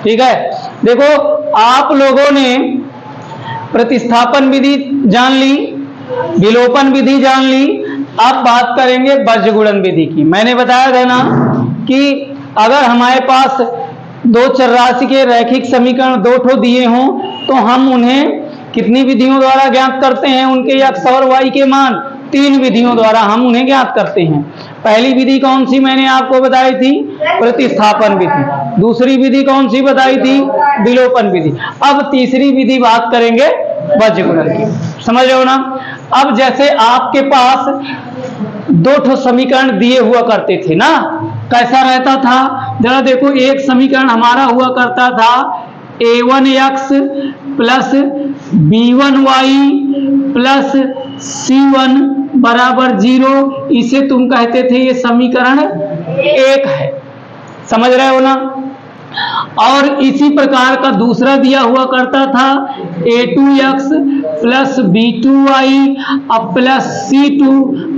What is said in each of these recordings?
ठीक है, देखो आप लोगों ने प्रतिस्थापन विधि जान ली, विलोपन विधि जान ली। अब बात करेंगे बीजगुणन विधि की। मैंने बताया था ना कि अगर हमारे पास दो चरराशि के रैखिक समीकरण दो ठो दिए हों तो हम उन्हें कितनी विधियों द्वारा ज्ञात करते हैं, उनके x और y के मान तीन विधियों द्वारा हम उन्हें ज्ञात करते हैं। पहली विधि कौन सी मैंने आपको बताई थी? प्रतिस्थापन विधि। दूसरी विधि कौन सी बताई थी? विलोपन विधि। अब तीसरी विधि बात करेंगे बीजगुणन की। समझ रहे हो ना? अब जैसे आपके पास दो ठो समीकरण दिए हुआ करते थे ना, कैसा रहता था जरा देखो। एक समीकरण हमारा हुआ करता था a1x plus b1y plus c1 बराबर 0। इसे तुम कहते थे ये समीकरण एक है। समझ रहे हो ना? और इसी प्रकार का दूसरा दिया हुआ करता था a2x plus b2y plus c2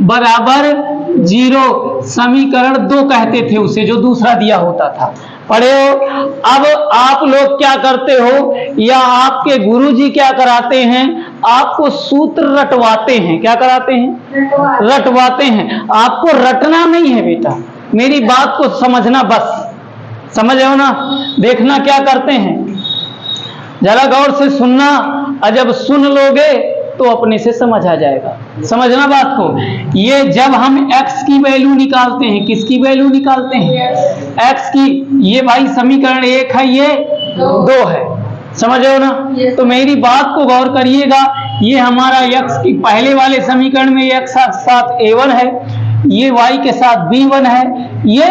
बराबर 0। समीकरण दो कहते थे उसे, जो दूसरा दिया होता था। पढ़े हो? अब आप लोग क्या करते हो, या आपके गुरुजी क्या कराते हैं, आपको सूत्र रटवाते हैं। क्या कराते हैं? रटवाते हैं। आपको रटना नहीं है बेटा, मेरी बात को समझना बस। समझ रहे हो ना? देखना क्या करते हैं, जरा गौर से सुनना, और जब सुन लोगे तो अपने से समझ आ जाएगा। समझना बात को। ये जब हम x की वैल्यू निकालते हैं, किसकी वैल्यू निकालते हैं? x की। ये भाई समीकरण एक है, ये दो है। समझ रहे हो ना? तो मेरी बात को गौर करिएगा। ये हमारा x की पहले वाले समीकरण में x के साथ a1 है, ये y के साथ b1 है, ये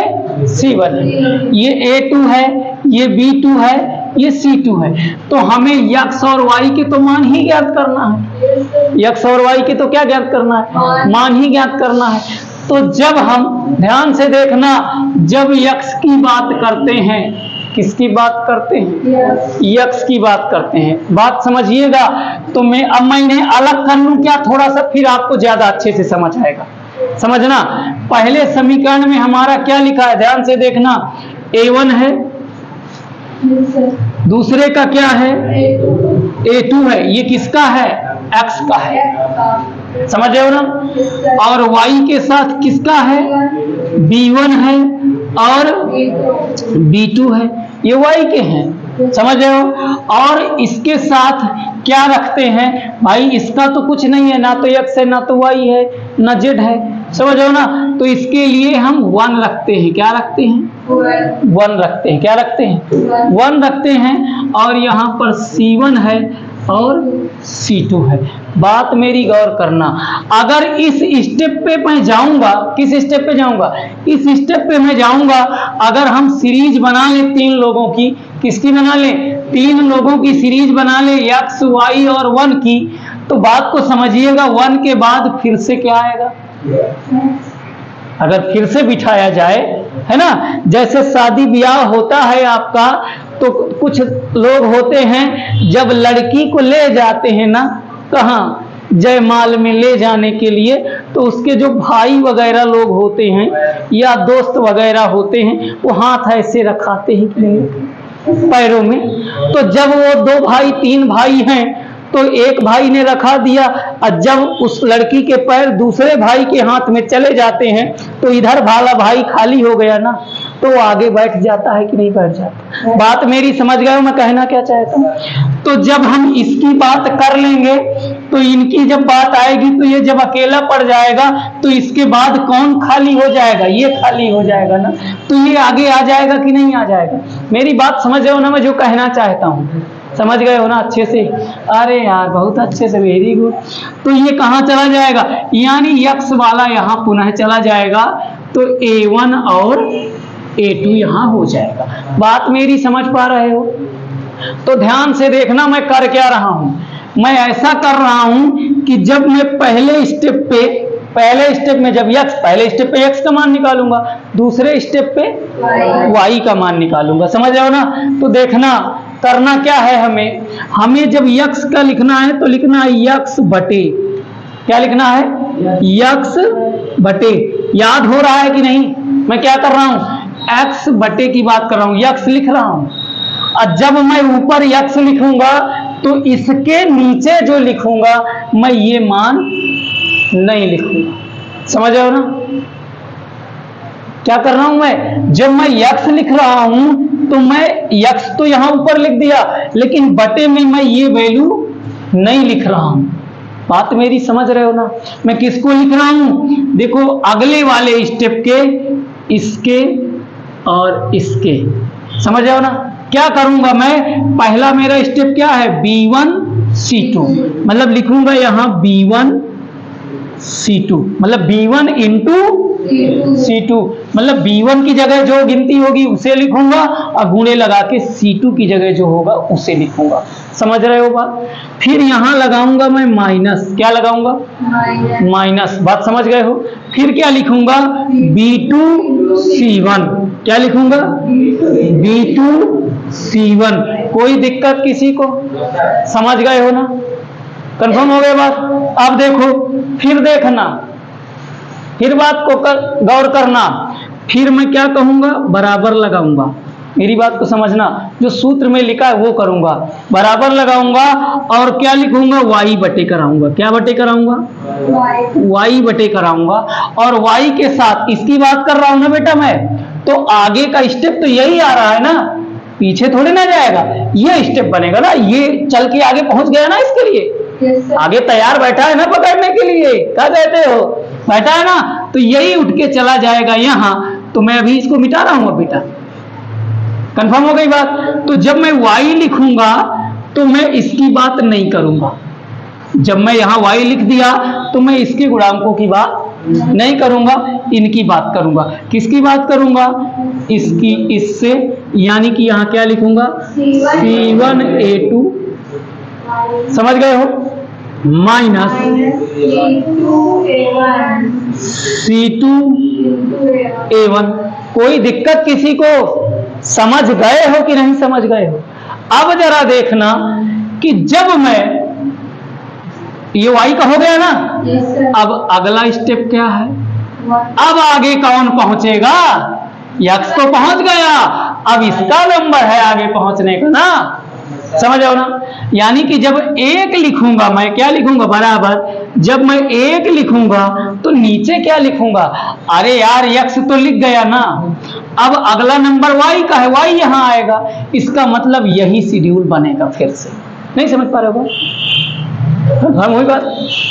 c1 है, ये a2 है, ये b2 है, ये c2 है। तो हमें x और y के तो मान ही ज्ञात करना है। x और y के तो क्या ज्ञात करना है? मान ही ज्ञात करना है। तो जब हम, ध्यान से देखना, जब x की बात करते हैं, किसकी बात करते हैं? x की बात करते हैं। बात समझिएगा। तो अब मैं इन्हें अलग कर लूं क्या थोड़ा सा, फिर आपको ज्यादा अच्छे से समझ आएगा। समझना, पहले समीकरण में हमारा क्या लिखा है, ध्यान से देखना। a1 है, दूसरे का क्या है? a2 है। ये किसका है? x का है। समझ रहे हो ना? और y के साथ किसका है? b1 है और b2 है, ये y के हैं। समझ रहे हो? और इसके साथ क्या रखते हैं भाई? इसका तो कुछ नहीं है, ना तो x है, ना तो y है, ना z है। समझ रहे हो ना? तो इसके लिए हम 1 रखते हैं। क्या रखते हैं? 1 रखते हैं। क्या रखते हैं? 1 रखते हैं। और यहाँ पर c1 है और c2 है। बात मेरी गौर करना। अगर इस स्टेप पे मैं जाऊंगा, किस स्टेप पे जाऊंगा? इस स्टेप पे मैं जाऊंगा। अगर हम सीरीज बना ले 3 लोगों की, किसकी बना ले? 3 लोगों की सीरीज बना ले, x, y और 1 की। तो बात को समझिएगा, 1 के बाद फिर से क्या आएगा? अगर फिर से बिठाया जाए, है ना, जैसे शादी ब्याह होता है आपका, तो कुछ लोग होते हैं जब लड़की को ले जाते हैं ना, कहाँ, जयमाल में ले जाने के लिए, तो उसके जो भाई वगैरह लोग होते हैं या दोस्त वगैरह होते हैं, वो हाथ ऐसे रखाते हैं कि नहीं पैरों में। तो जब वो 2 भाई 3 भाई हैं तो एक भाई ने रखा दिया, और जब उस लड़की के पैर दूसरे भाई के हाथ में चले जाते हैं तो इधर वाला भाई खाली हो गया ना, तो वो आगे बैठ जाता है कि नहीं बैठ जाता? बात मेरी समझ गए हो मैं कहना क्या चाहता हूँ? तो जब हम इसकी बात कर लेंगे तो इनकी जब बात आएगी तो ये जब अकेला पड़ जाएगा तो इसके बाद कौन खाली हो जाएगा? ये खाली हो जाएगा ना, तो ये आगे आ जाएगा कि नहीं आ जाएगा? मेरी बात समझ रहे हो ना मैं जो कहना चाहता हूँ? समझ गए हो ना अच्छे से? अरे यार बहुत अच्छे से, वेरी गुड। तो ये कहाँ चला जाएगा? यानी x वाला यहाँ पुनः चला जाएगा, तो a1 और a2 यहाँ हो जाएगा। बात मेरी समझ पा रहे हो? तो ध्यान से देखना मैं कर क्या रहा हूँ। मैं ऐसा कर रहा हूँ कि जब मैं पहले स्टेप में जब x, पहले स्टेप पे x का मान निकालूंगा, दूसरे स्टेप पे y का मान निकालूंगा। समझ रहे हो ना? तो देखना करना क्या है, हमें जब x का लिखना है तो लिखना है x बटे, क्या लिखना है? x बटे। याद हो रहा है कि नहीं? मैं क्या कर रहा हूं? x बटे की बात कर रहा हूं, x लिख रहा हूं। और जब मैं ऊपर x लिखूंगा तो इसके नीचे जो लिखूंगा मैं ये मान नहीं लिखूंगा। समझ रहे हो ना क्या कर रहा हूं मैं? जब मैं x लिख रहा हूं तो मैं x तो यहां ऊपर लिख दिया, लेकिन बटे में मैं ये वैल्यू नहीं लिख रहा हूं। बात मेरी समझ रहे हो ना? मैं किसको लिख रहा हूं? देखो अगले वाले स्टेप के, इसके और इसके। समझ रहे हो ना? क्या करूंगा मैं? पहला मेरा स्टेप क्या है? B1 C2, मतलब लिखूंगा यहां B1 C2, मतलब B1 इंटू C2, मतलब B1 की जगह जो गिनती होगी उसे लिखूंगा और गुणे लगा के C2 की जगह जो होगा उसे लिखूंगा। समझ रहे हो बात? फिर यहां लगाऊंगा मैं माइनस। क्या लगाऊंगा? माइनस। बात समझ गए हो? फिर क्या लिखूंगा? B2 C1। क्या लिखूंगा? B2 C1। कोई दिक्कत किसी को? समझ गए हो ना? कंफर्म हो गए बात? अब देखो, फिर देखना, फिर बात को गौर करना। फिर मैं क्या कहूंगा? बराबर लगाऊंगा। मेरी बात को समझना, जो सूत्र में लिखा है वो करूंगा। बराबर लगाऊंगा और क्या लिखूंगा? y बटे कराऊंगा। क्या बटे कराऊंगा? y बटे कराऊंगा। और y के साथ इसकी बात कर रहा हूं ना बेटा मैं, तो आगे का स्टेप तो यही आ रहा है ना, पीछे थोड़ी ना जाएगा। ये स्टेप बनेगा ना, ये चल के आगे पहुंच गया ना, इसके लिए आगे तैयार बैठा है ना पकड़ने के लिए। क्या कहते हो? बैठा है ना, तो यही उठ के चला जाएगा यहां। तो मैं अभी इसको मिटा रहा हूं बेटा। कंफर्म हो गई बात? तो जब मैं y लिखूंगा तो मैं इसकी बात नहीं करूंगा। जब मैं यहां y लिख दिया तो मैं इसके गुणांकों की बात नहीं करूंगा, इनकी बात करूंगा। किसकी बात करूंगा? इसकी, इससे, यानी कि यहां क्या लिखूंगा? C1A2। समझ गए हो? Minus C2A1। कोई दिक्कत किसी को? समझ गए हो कि नहीं समझ गए हो? अब जरा देखना कि जब मैं, ये y का हो गया ना, अब अगला स्टेप क्या है? अब आगे कौन पहुंचेगा? x तो पहुंच गया, अब इसका नंबर है आगे पहुंचने का ना। समझ आओ ना? यानी कि जब 1 लिखूंगा मैं, क्या लिखूंगा? बराबर। जब मैं 1 लिखूंगा तो नीचे क्या लिखूंगा? अरे यार x तो लिख गया ना, अब अगला नंबर y का है, y यहां आएगा। इसका मतलब यही शेड्यूल बनेगा फिर से। नहीं समझ पा रहे हो? हम वही बात,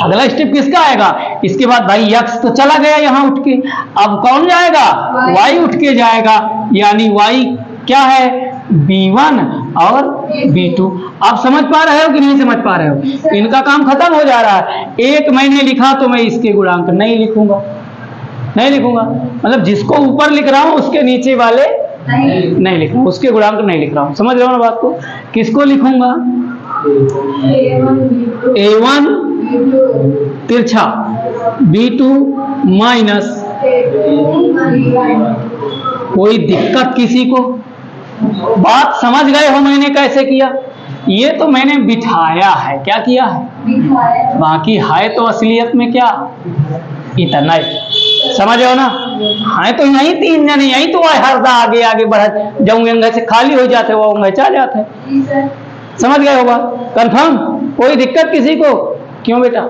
अगला स्टेप किसका आएगा? इसके बाद भाई x तो चला गया यहां उठ के, अब कौन जाएगा? y उठ के जाएगा। यानी y क्या है? B1 और B2। आप समझ पा रहे हो कि नहीं समझ पा रहे हो? इनका काम खत्म हो जा रहा है। एक मैंने लिखा तो मैं इसके गुणांक नहीं लिखूंगा, नहीं लिखूंगा। मतलब जिसको ऊपर लिख रहा हूं उसके नीचे वाले नहीं लिख रहा हूं, उसके गुणांक नहीं लिख रहा हूं। समझ रहे हो ना बात को? किसको लिखूंगा? A1 तिरछा, B2 माइनस। कोई दिक्कत किसी को? बात समझ गए हो मैंने कैसे किया? ये तो मैंने बिठाया है। क्या किया है? बाकी है तो असलियत में क्या? इतना ही। समझ हो ना? है तो यही 3 जने, यही तो हरदा आगे आगे बढ़ जाऊंगे, से खाली हो जाते वो होंगे चल जाते। समझ गए हो बात? कंफर्म? कोई दिक्कत किसी को? क्यों बेटा?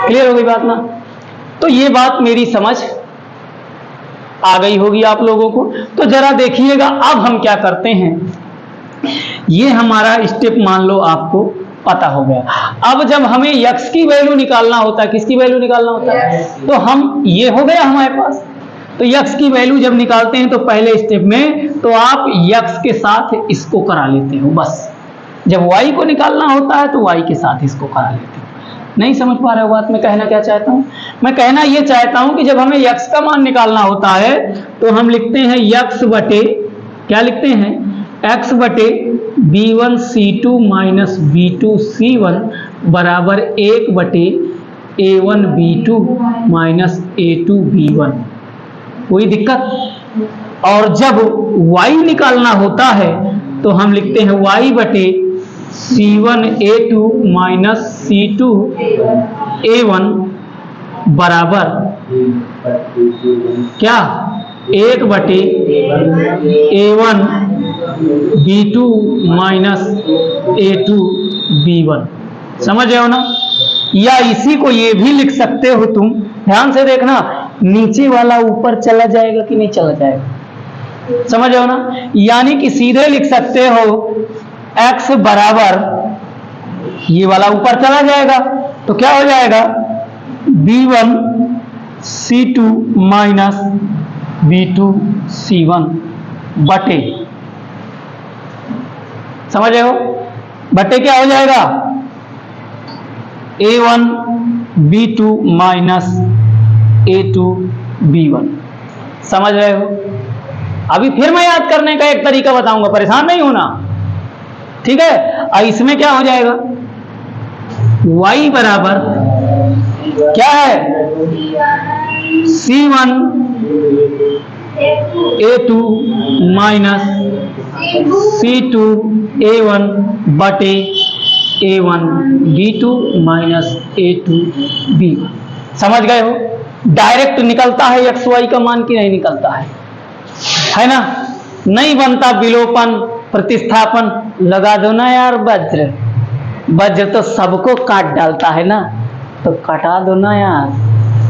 क्लियर हो गई बात ना? तो ये बात मेरी समझ आ गई होगी आप लोगों को। तो जरा देखिएगा अब हम क्या करते हैं। ये हमारा स्टेप मान लो आपको पता हो गया। अब जब हमें x की वैल्यू निकालना होता है, किसकी वैल्यू निकालना होता है? तो हम, ये हो गया हमारे पास। तो x की वैल्यू जब निकालते हैं तो पहले स्टेप में तो आप x के साथ इसको करा लेते हो बस। जब y को निकालना होता है तो y के साथ इसको करा लेते हो। नहीं समझ पा रहे हो बात? मैं कहना क्या चाहता हूं? मैं कहना ये चाहता हूं कि जब हमें x का मान निकालना होता है तो हम लिखते हैं x बटे, क्या लिखते हैं? x बटे B1 C2 minus B2 C1 बराबर 1 बटे A1 B2 minus A2 B1। कोई दिक्कत? और जब y निकालना होता है तो हम लिखते हैं y बटे C1 A2 minus C2 A1 बराबर क्या? 1 बटे A1 B2 minus A2 B1। समझ रहे हो ना? या इसी को ये भी लिख सकते हो तुम, ध्यान से देखना, नीचे वाला ऊपर चला जाएगा कि नहीं चला जाएगा, समझ रहे हो ना? यानी कि सीधे लिख सकते हो x बराबर, ये वाला ऊपर चला जाएगा तो क्या हो जाएगा, B1 C2 minus B2 C1 बटे, समझ रहे हो, बटे क्या हो जाएगा, A1 B2 minus A2 B1। समझ रहे हो? अभी फिर मैं याद करने का एक तरीका बताऊंगा, परेशान नहीं होना, ठीक है? और इसमें क्या हो जाएगा, y बराबर क्या है, C1 A2 minus C2 A1 बटे A1 B2 minus A2 B1। समझ गए हो? डायरेक्ट निकलता है एक्स वाई का मान कि नहीं निकलता है ना? नहीं बनता विलोपन प्रतिस्थापन, लगा दो ना यार वज्र, वज्र तो सबको काट डालता है ना, तो काटा दो ना यार,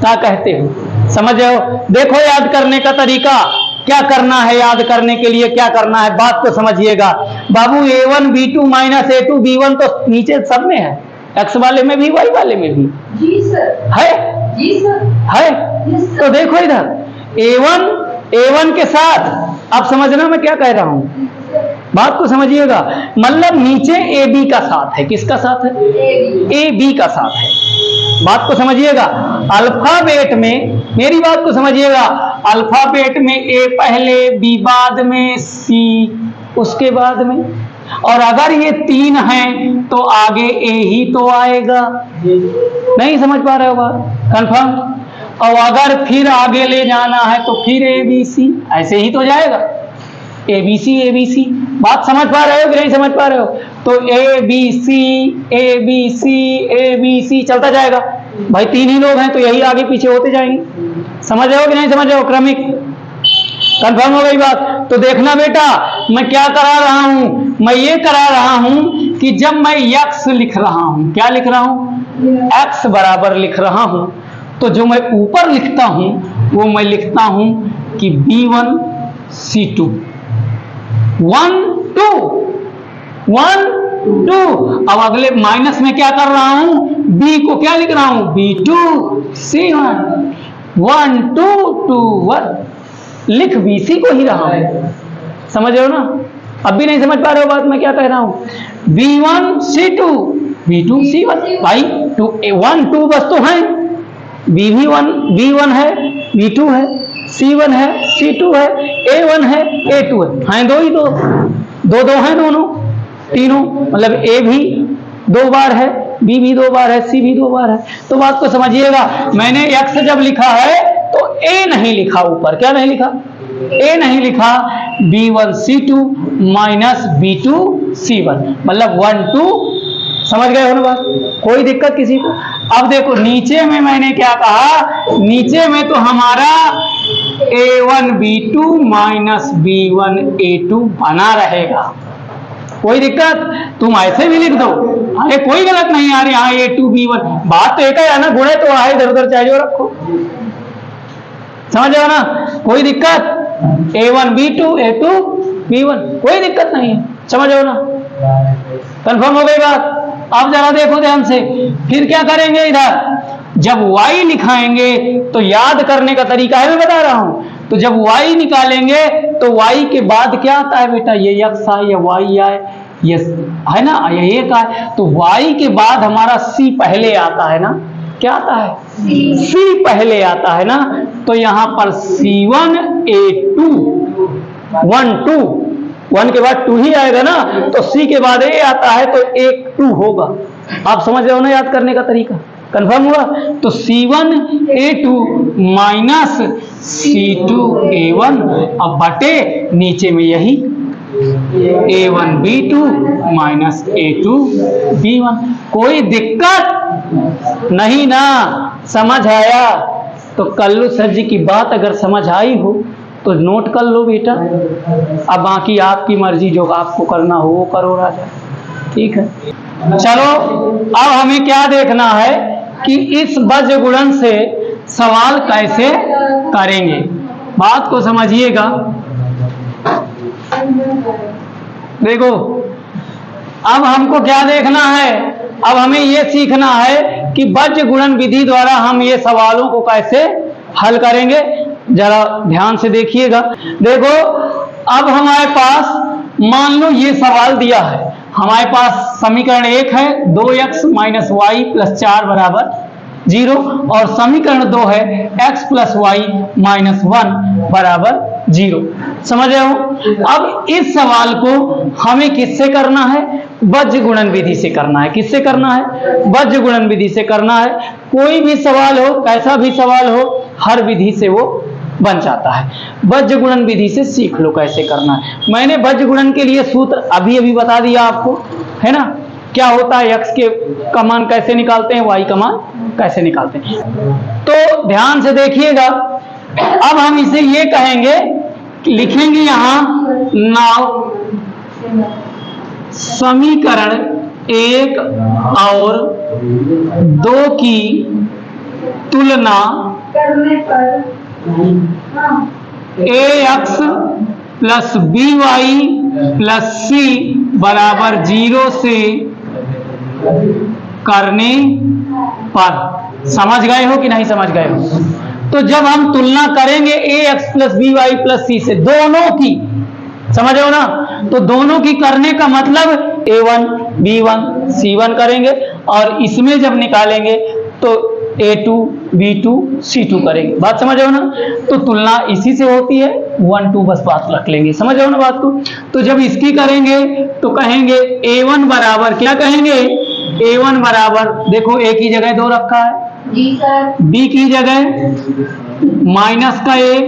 क्या कहते हो? समझ रहे हो? देखो याद करने का तरीका क्या करना है, याद करने के लिए क्या करना है, बात को समझिएगा बाबू। A1 B2 minus A2 B1 तो नीचे सब में है, एक्स वाले में भी वाई वाले में भी जी सर है, जी सर है। Yes, sir. तो देखो इधर A1 के साथ, आप समझना मैं क्या कह रहा हूं, बात को समझिएगा, मतलब नीचे AB का साथ है, किसका साथ है, AB का साथ है, बात को समझिएगा। अल्फाबेट में, मेरी बात को समझिएगा, अल्फाबेट में A पहले, B बाद में, C उसके बाद में, और अगर ये तीन हैं तो आगे A ही तो आएगा, नहीं समझ पा रहे हो बात, कंफर्म? और अगर फिर आगे ले जाना है तो फिर ABC, ऐसे ही तो जाएगा, ABC ABC, बात समझ पा रहे हो कि नहीं समझ पा रहे हो? तो ABC ABC ABC चलता जाएगा, भाई तीन ही लोग हैं तो यही आगे पीछे होते जाएंगे, समझ रहे हो कि नहीं समझ रहे हो? क्रमिक, कंफर्म हो गई बात? तो देखना बेटा, मैं क्या करा रहा हूं, मैं ये करा रहा हूं कि जब मैं x लिख रहा हूं, क्या लिख रहा हूं, x बराबर लिख रहा हूं, तो जो मैं ऊपर लिखता हूं वो मैं लिखता हूं कि B1 C2 1 2 1 2। अब अगले माइनस में क्या कर रहा हूं, B को क्या लिख रहा हूं, B2 C1 1 2 2 1, लिख BC को ही रहा हूं, समझ रहे हो ना? अब भी नहीं समझ पा रहे हो बात मैं क्या कह रहा हूं, B1 C2 B2 C1, भाई 1 2 बस तो है, B1 है, B2 है, C1 है, C2 है, A1 है, A2 है दो ही दो हैं दोनों तीनों, मतलब A भी दो बार है, B भी दो बार है, C भी दो बार है। तो बात को समझिएगा, मैंने x जब लिखा है तो A नहीं लिखा ऊपर, क्या नहीं लिखा, A नहीं लिखा, B1 C2 minus B2 C1, मतलब 1 2, समझ गए हो ना बात? कोई दिक्कत किसी को? अब देखो नीचे में मैंने क्या कहा, नीचे में तो हमारा A1 B2 minus B1 A2 बना रहेगा, कोई दिक्कत? तुम ऐसे भी लिख दो, अरे कोई गलत नहीं आ रही, हाँ A2 B1, बात तो एक है ना, गुणे तो है, इधर उधर चाहे जो रखो, समझ रहे हो ना? कोई दिक्कत? A1 B2 A2 B1, कोई दिक्कत नहीं है, समझ रहे हो ना? कंफर्म हो गई बात? अब जरा देखो ध्यान से, फिर क्या करेंगे, इधर जब y लिखाएंगे तो याद करने का तरीका है, मैं बता रहा हूं। तो जब y निकालेंगे तो y के बाद क्या आता है बेटा, ये x आए या y आए, ये है ना, ये एक आए, तो y के बाद हमारा c पहले आता है ना, क्या आता है, c पहले आता है ना, तो यहां पर C1 A2 1 2, 1 के बाद 2 ही आएगा ना, तो C के बाद A आता है तो 1 2 होगा। आप समझ रहे हो ना याद करने का तरीका? कंफर्म हुआ? तो C1 A2 minus C2 A1, अब बटे नीचे में यही A1 B2 minus A2 B1, कोई दिक्कत नहीं ना? समझ आया? तो कल्लू सर जी की बात अगर समझ आई हो तो नोट कर लो बेटा। अब बाकी आपकी मर्जी, जो आपको करना हो वो करो राजा। ठीक है, चलो अब हमें क्या देखना है कि इस बज्र गुणन से सवाल कैसे करेंगे। बात को समझिएगा। देखो अब हमको क्या देखना है, अब हमें ये सीखना है कि बज्र गुणन विधि द्वारा हम ये सवालों को कैसे हल करेंगे। जरा ध्यान से देखिएगा। देखो अब हमारे पास मान लो ये सवाल दिया है, हमारे पास समीकरण 1 है 2x माइनस वाई प्लस 4 बराबर 0 और समीकरण 2 है x प्लस वाई माइनस 1 बराबर 0। समझ रहे हो। अब इस सवाल को हमें किससे करना है, बज्र गुणन विधि से करना है। किससे करना है, बज्र गुणन विधि से करना है। कोई भी सवाल हो, कैसा भी सवाल हो, हर विधि से वो बन जाता है। बज्र गुणन विधि से सीख लो कैसे करना है। मैंने बज्र गुणन के लिए सूत्र अभी अभी बता दिया आपको, है ना। क्या होता है, x का मान कैसे निकालते हैं, y का मान कैसे निकालते हैं। तो ध्यान से देखिएगा। अब हम इसे ये कहेंगे, लिखेंगे यहां नाउ समीकरण 1 और 2 की तुलना करने पर ax plus by plus c बराबर 0 से करने पर। समझ गए हो कि नहीं समझ गए हो। तो जब हम तुलना करेंगे ax plus by plus c से, दोनों की, समझ रहे हो ना, तो दोनों की करने का मतलब a1 b1 c1 करेंगे और इसमें जब निकालेंगे तो a2 b2 c2 करेंगे। बात समझ रहे हो ना। तो तुलना इसी से होती है, 1 2 बस बात रख लेंगे। समझ रहे हो ना बात को। तो जब इसकी करेंगे तो कहेंगे a1 बराबर, क्या कहेंगे, a1 बराबर, देखो a की जगह 2 रखा है जी सर, b की जगह माइनस का 1,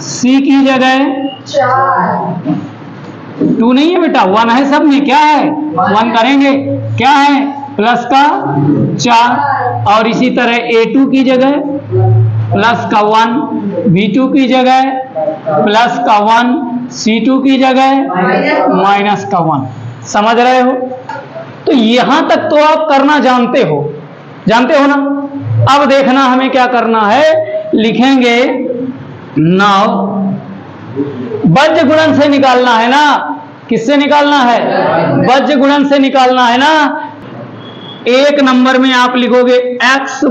c की जगह 4, 2 नहीं है बेटा, 1 है सब में। क्या है, 1 करेंगे, क्या है, प्लस का 4 और इसी तरह a2 की जगह प्लस का 1, b2 की जगह प्लस का 1, c2 की जगह माइनस का 1। समझ रहे हो। तो यहां तक तो आप करना जानते हो ना। अब देखना हमें क्या करना है, लिखेंगे नाउ बज्र गुणन से निकालना है ना। किससे निकालना है, बज्र गुणन से निकालना है ना। 1 नंबर में आप लिखोगे x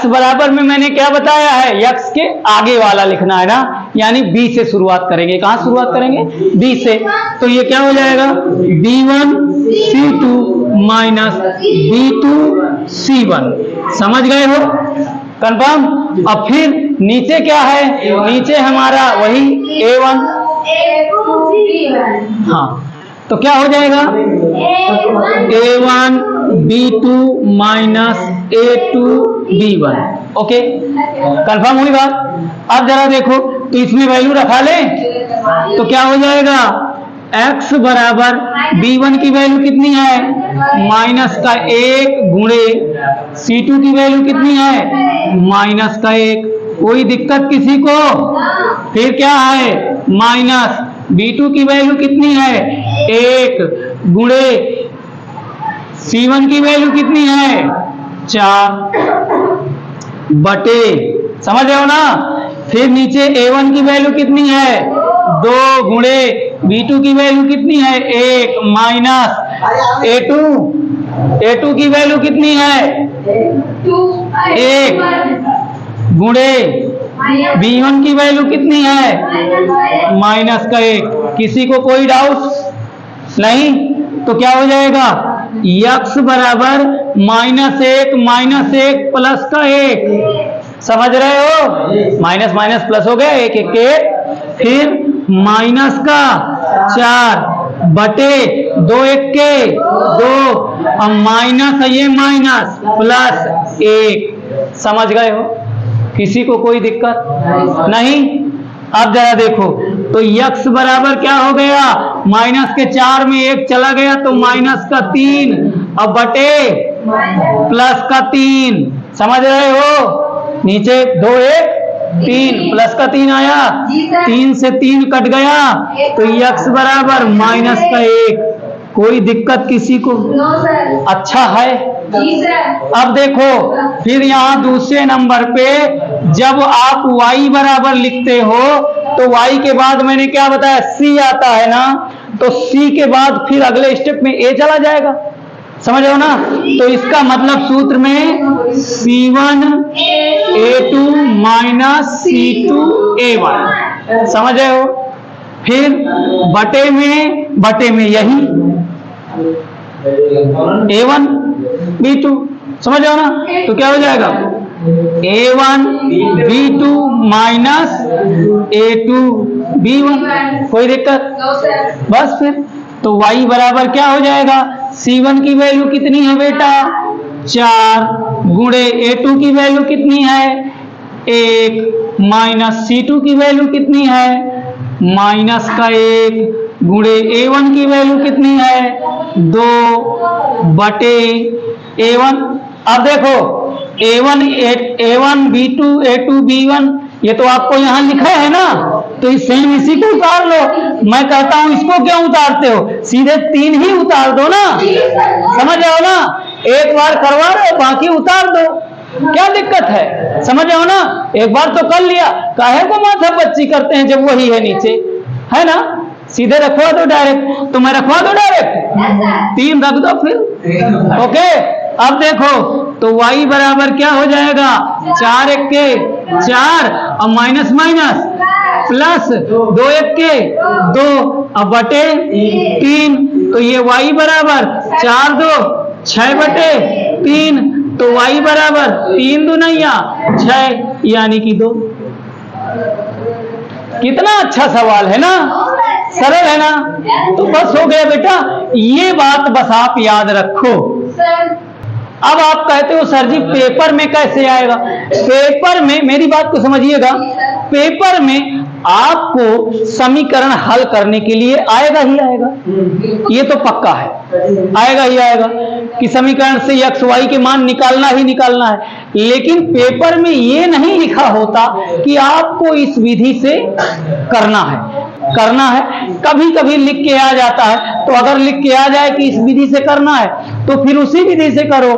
बराबर में मैंने क्या बताया है, x के आगे वाला लिखना है ना, यानी b से शुरुआत करेंगे। कहां शुरुआत करेंगे, b से। तो ये क्या हो जाएगा, b1 c2 minus b2 c1। समझ गए हो, कंफर्म। अब फिर नीचे क्या है, नीचे हमारा वही a1, हाँ, तो क्या हो जाएगा, a1 b2 minus a2 b1। Okay, confirm हुई बात। अब जरा देखो, तो इसमें वैल्यू रखा ले तो क्या हो जाएगा, x बराबर b1 की वैल्यू कितनी है, माइनस का 1 गुणे c2 की वैल्यू कितनी है, माइनस का 1। कोई दिक्कत किसी को। फिर क्या है, माइनस b2 की वैल्यू कितनी है, 1 गुणे c1 की वैल्यू कितनी है, 4 बटे, समझ रहे हो ना। फिर नीचे a1 की वैल्यू कितनी है, 2 गुणे b2 की वैल्यू कितनी है, 1 माइनस a2 की वैल्यू कितनी है, 1 गुणे b1 की वैल्यू कितनी है, माइनस का 1। किसी को कोई डाउट नहीं। तो क्या हो जाएगा, x बराबर -1 प्लस का 1। समझ रहे हो, माइनस माइनस प्लस हो गया, 1 1 के, फिर माइनस का 4 बटे 2 1 के 2, अब माइनस है ये माइनस प्लस 1। समझ गए हो, किसी को कोई दिक्कत नहीं। अब जरा देखो, तो x बराबर क्या हो गया, माइनस के 4 में 1 चला गया तो माइनस का 3, अब बटे प्लस का 3। समझ रहे हो, नीचे 2 1 3 प्लस का 3 आया, 3 से 3 कट गया तो x बराबर माइनस का 1। कोई दिक्कत किसी को? No sir. अच्छा है। जी सर। अब देखो फिर यहाँ दूसरे नंबर पे जब आप y बराबर लिखते हो तो y के बाद मैंने क्या बताया, c आता है ना, तो c के बाद फिर अगले स्टेप में a चला जाएगा, समझ रहे हो ना। तो इसका मतलब सूत्र में C1 A2 minus C2 A1, समझ रहे हो। फिर बटे में यही A1 B2, समझ रहे हो ना। तो क्या हो जाएगा A1 B2 minus A2 B1। कोई दिक्कत? No sir. बस फिर तो y बराबर क्या हो जाएगा, C1 की वैल्यू कितनी है बेटा 4 गुणे A2 की वैल्यू कितनी है 1 माइनस C2 की वैल्यू कितनी है माइनस का 1 गुणे A1 की वैल्यू कितनी है 2 बटे A1। अब देखो A1 B2 A2 B1 ये तो आपको यहाँ लिखा है ना, तो सेम इसी को उतार लो। मैं कहता हूं इसको क्यों उतारते हो, सीधे 3 ही उतार दो ना, समझ रहे हो ना। एक बार करवा रहे हो बाकी उतार दो, क्या दिक्कत है, समझ रहे हो ना। एक बार तो कर लिया, काहे को माथा पच्ची करते हैं जब वही है नीचे, है ना। सीधे रखवा दो डायरेक्ट, तो मैं रखवा दो डायरेक्ट 3 रख दो फिर, ओके। अब देखो तो y बराबर क्या हो जाएगा 4 1 के 4 और माइनस माइनस प्लस 2 1 के 2 अब बटे 3, तो ये y बराबर 4 2 6 बटे 3, तो y बराबर 3 दूना 6 यानी कि 2। कितना अच्छा सवाल है ना, सरल है ना। तो बस हो गया बेटा, ये बात बस आप याद रखो। अब आप कहते हो सर जी पेपर में कैसे आएगा, पेपर में मेरी बात को समझिएगा, पेपर में आपको समीकरण हल करने के लिए आएगा ही आएगा, ये तो पक्का है, आएगा ही आएगा कि समीकरण से x y के मान निकालना ही निकालना है। लेकिन पेपर में ये नहीं लिखा होता कि आपको इस विधि से करना है। कभी कभी लिख के आ जाता है, तो अगर लिख के आ जाए कि इस विधि से करना है तो फिर उसी विधि से करो,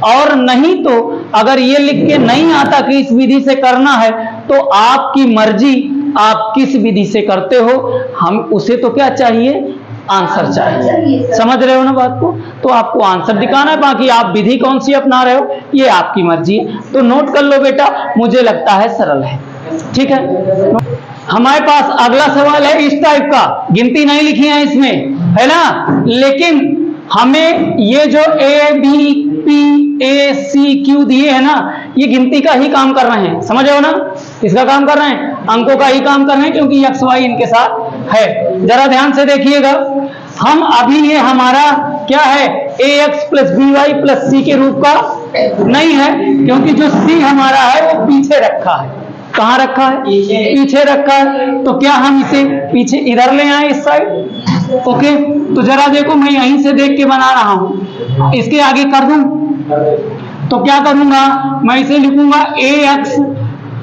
और नहीं तो अगर ये लिख के नहीं आता कि इस विधि से करना है तो आपकी मर्जी, आप किस विधि से करते हो, हम उसे तो क्या चाहिए, आंसर चाहिए। समझ रहे हो ना बात को। तो आपको आंसर दिखाना है, बाकी आप विधि कौन सी अपना रहे हो ये आपकी मर्जी है। तो नोट कर लो बेटा, मुझे लगता है सरल है, ठीक है। हमारे पास अगला सवाल है इस टाइप का, गिनती नहीं लिखी है इसमें, है ना, लेकिन हमें ये जो A B P A C Q दिए है ना, ये गिनती का ही काम कर रहे हैं, समझ रहे हो ना। किसका काम कर रहे हैं, अंकों का ही काम कर रहे हैं, क्योंकि x y इनके साथ है। जरा ध्यान से देखिएगा, हम अभी ये हमारा क्या है ax plus by plus c के रूप का नहीं है, क्योंकि जो c हमारा है वो पीछे रखा है। कहाँ रखा है, पीछे रखा है। तो क्या हम इसे पीछे इधर ले आए इस साइड, ओके। तो जरा देखो, मैं यहीं से देख के बना रहा हूं, इसके आगे कर दूं तो क्या करूंगा, मैं इसे लिखूंगा ax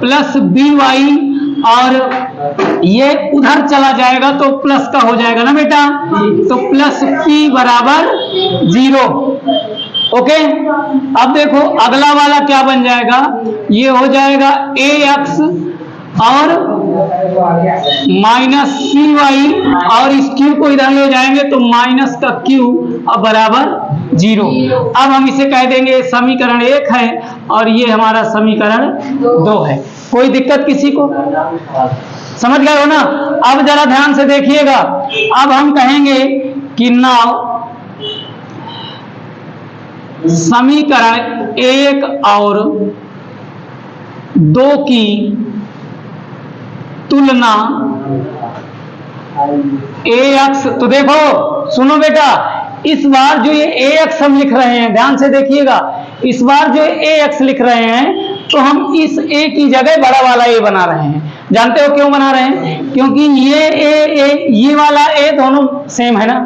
प्लस by, और ये उधर चला जाएगा तो प्लस का हो जाएगा ना बेटा, तो प्लस p बराबर 0, ओके। अब देखो अगला वाला क्या बन जाएगा, ये हो जाएगा ax और माइनस cy, और इस q को इधर ले जाएंगे तो माइनस का q अब बराबर 0। अब हम इसे कह देंगे समीकरण 1 है और ये हमारा समीकरण 2 है। कोई दिक्कत किसी को, समझ गए हो ना। अब जरा ध्यान से देखिएगा, अब हम कहेंगे कि नाउ समीकरण 1 और 2 की तुलना ax, तो देखो सुनो बेटा, इस बार जो ये ax हम लिख रहे हैं, ध्यान से देखिएगा, इस बार जो ax लिख रहे हैं तो हम इस a की जगह बड़ा वाला a बना रहे हैं। जानते हो क्यों बना रहे हैं, क्योंकि ये वाला a दोनों सेम है ना,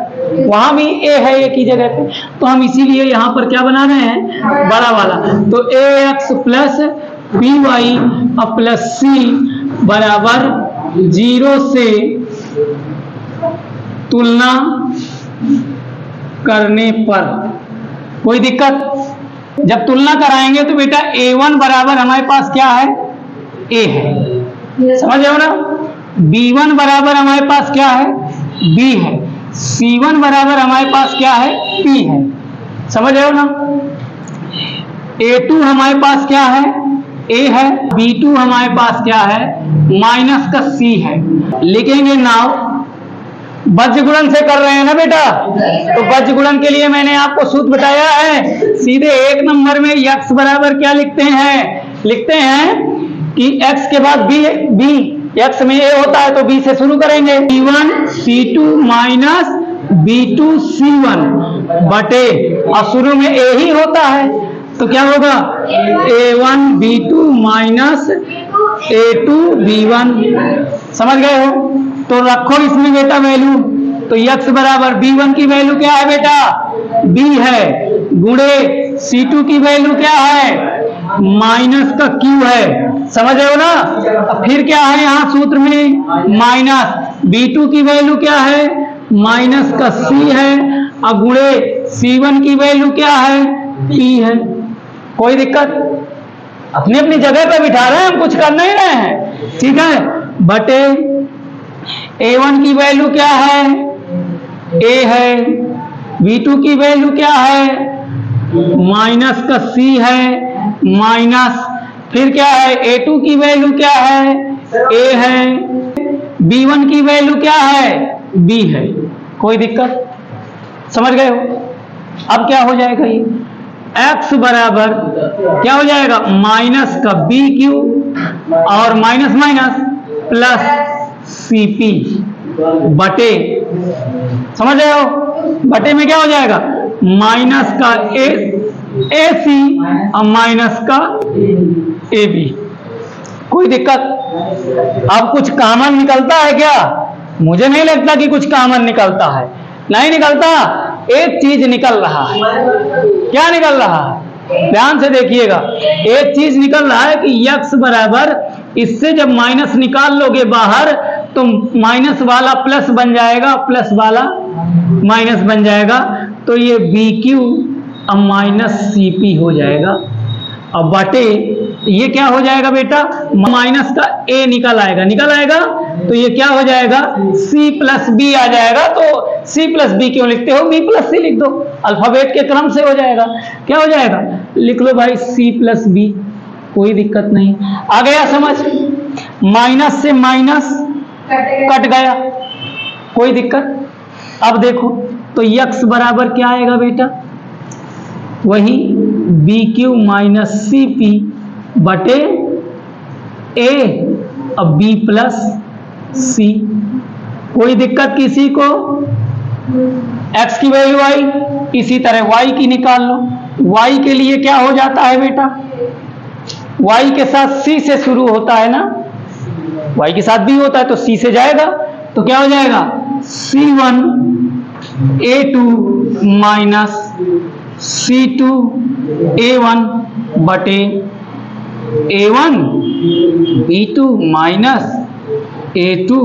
वहां भी a है a की जगह पे, तो हम इसीलिए यहाँ पर क्या बना रहे हैं, बड़ा वाला। तो ax प्लस पी वाई अब प्लस सी बराबर 0 से तुलना करने पर कोई दिक्कत। जब तुलना कराएंगे तो बेटा A1 बराबर हमारे पास क्या है, A है, समझ रहे हो ना। B1 बराबर हमारे पास क्या है, B है। C1 बराबर हमारे पास क्या है, P है, समझ रहे हो ना। A2 हमारे पास क्या है, A है। B2 हमारे पास क्या है, माइनस का C है। लिखेंगे नाउ बज्र गुणन से कर रहे हैं ना बेटा, तो बज्र गुणन के लिए मैंने आपको सूत्र बताया है। सीधे 1 नंबर में x बराबर क्या लिखते हैं कि x के बाद b x में a होता है तो b से शुरू करेंगे। c1 c2 minus b2 c1 बटे, और शुरू में a ही होता है तो क्या होगा, a1 b2 minus a2 b1। समझ गए हो। तो रखो इसमें बेटा वैल्यू, तो x बराबर b1 की वैल्यू क्या है बेटा, b है, गुणे c2 की वैल्यू क्या है, माइनस का q है, समझ रहे हो ना। अब फिर क्या है यहाँ सूत्र में, माइनस b2 की वैल्यू क्या है, माइनस का c है, और गुणे c1 की वैल्यू क्या है, p है। कोई दिक्कत, अपनी अपनी जगह पे बिठा रहे हैं हम, कुछ कर नहीं रहे हैं, ठीक है। बटे A1 की वैल्यू क्या है, A है, B2 की वैल्यू क्या है, माइनस का C है, माइनस फिर क्या है, A2 की वैल्यू क्या है, A है, B1 की वैल्यू क्या है, B है। कोई दिक्कत, समझ गए हो। अब क्या हो जाएगा, ये x बराबर क्या हो जाएगा, माइनस का BQ और माइनस माइनस प्लस CP बटे, समझ रहे हो, बटे में क्या हो जाएगा, माइनस का AC और माइनस का AB। कोई दिक्कत। अब कुछ कॉमन निकलता है क्या, मुझे नहीं लगता कि कुछ कॉमन निकलता है, नहीं निकलता। एक चीज निकल रहा है, क्या निकल रहा है, ध्यान से देखिएगा। एक चीज निकल रहा है कि x बराबर, इससे जब माइनस निकाल लोगे बाहर तो माइनस वाला प्लस बन जाएगा, प्लस वाला माइनस बन जाएगा, तो ये BQ अब माइनस CP हो जाएगा। अब बटे ये क्या हो जाएगा बेटा, माइनस का A निकल आएगा, तो ये क्या हो जाएगा, C प्लस B आ जाएगा। तो C प्लस B क्यों लिखते हो, B प्लस C लिख दो, अल्फाबेट के क्रम से हो जाएगा। क्या हो जाएगा, लिख लो भाई C प्लस B, कोई दिक्कत नहीं। आ गया समझ, माइनस से माइनस कट गया, कोई दिक्कत। अब देखो तो x बराबर क्या आएगा बेटा, वही BQ माइनस CP बटे A अब B प्लस C। कोई दिक्कत किसी को, x की वैल्यू आई, इसी तरह y की निकाल लो। y के लिए क्या हो जाता है बेटा, y के साथ C से शुरू होता है ना, y के साथ B होता है तो C से जाएगा, तो क्या हो जाएगा, C1 A2 minus C2 A1 बटे A1 B2 minus A2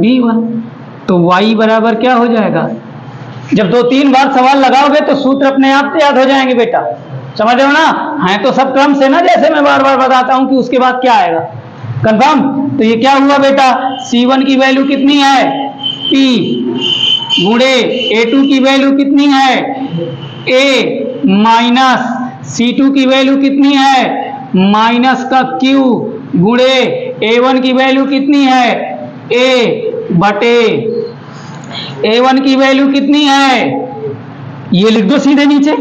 B1। तो y बराबर क्या हो जाएगा, जब 2-3 बार सवाल लगाओगे तो सूत्र अपने आप से याद हो जाएंगे बेटा, समझ रहे हो ना। है तो सब क्रम से ना, जैसे मैं बार बार बताता हूं कि उसके बाद क्या आएगा, कंफर्म। तो ये क्या हुआ बेटा, C1 की वैल्यू कितनी है, P गुणे A2 की वैल्यू कितनी है, A माइनस C2 की वैल्यू कितनी है, माइनस का Q गुणे A1 की वैल्यू कितनी है, A बटे A1 की वैल्यू कितनी है, ये लिख दो सीधे नीचे,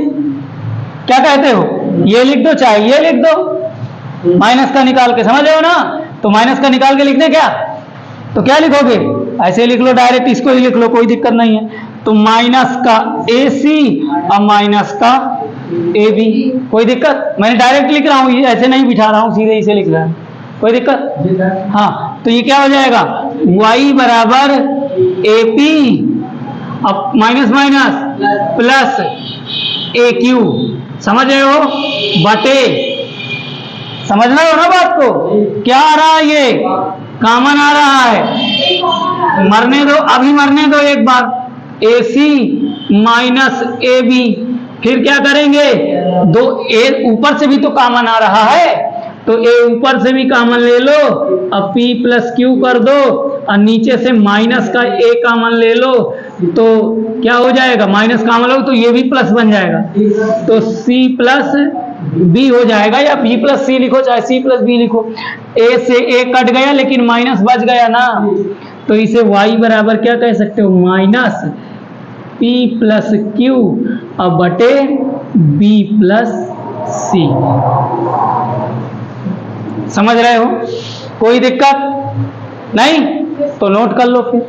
क्या कहते हो, ये लिख दो चाहे ये लिख दो, माइनस का निकाल के, समझ रहे हो ना। तो माइनस का निकाल के लिखने क्या, तो क्या लिखोगे, ऐसे लिख लो डायरेक्ट, इसको ही लिख लो, कोई दिक्कत नहीं है। तो माइनस का AC और माइनस का AB, कोई दिक्कत, मैंने डायरेक्ट लिख रहा हूँ, ऐसे नहीं बिठा रहा हूँ, सीधे इसे लिख रहा हूँ, कोई दिक्कत। हाँ, तो ये क्या हो जाएगा, y बराबर AP अब माइनस माइनस प्लस AQ, समझ रहे हो, बटे समझ रहे हो ना बात को? क्या आ रहा है? ये कॉमन आ रहा है। मरने दो, अभी मरने दो एक बार। AC माइनस AB, फिर क्या करेंगे? दो A ऊपर से भी तो कॉमन आ रहा है, तो A ऊपर से भी कॉमन ले लो, अब P प्लस Q कर दो, और नीचे से माइनस का A कॉमन ले लो, तो क्या हो जाएगा? माइनस कॉमन लो तो ये भी प्लस बन जाएगा, तो C प्लस B हो जाएगा, या B प्लस C लिखो चाहे C प्लस B लिखो। A से A कट गया लेकिन माइनस बच गया ना, तो इसे Y बराबर क्या कह सकते हो? माइनस P प्लस Q अब बटे B प्लस C। समझ रहे हो? कोई दिक्कत नहीं? तो नोट कर लो फिर।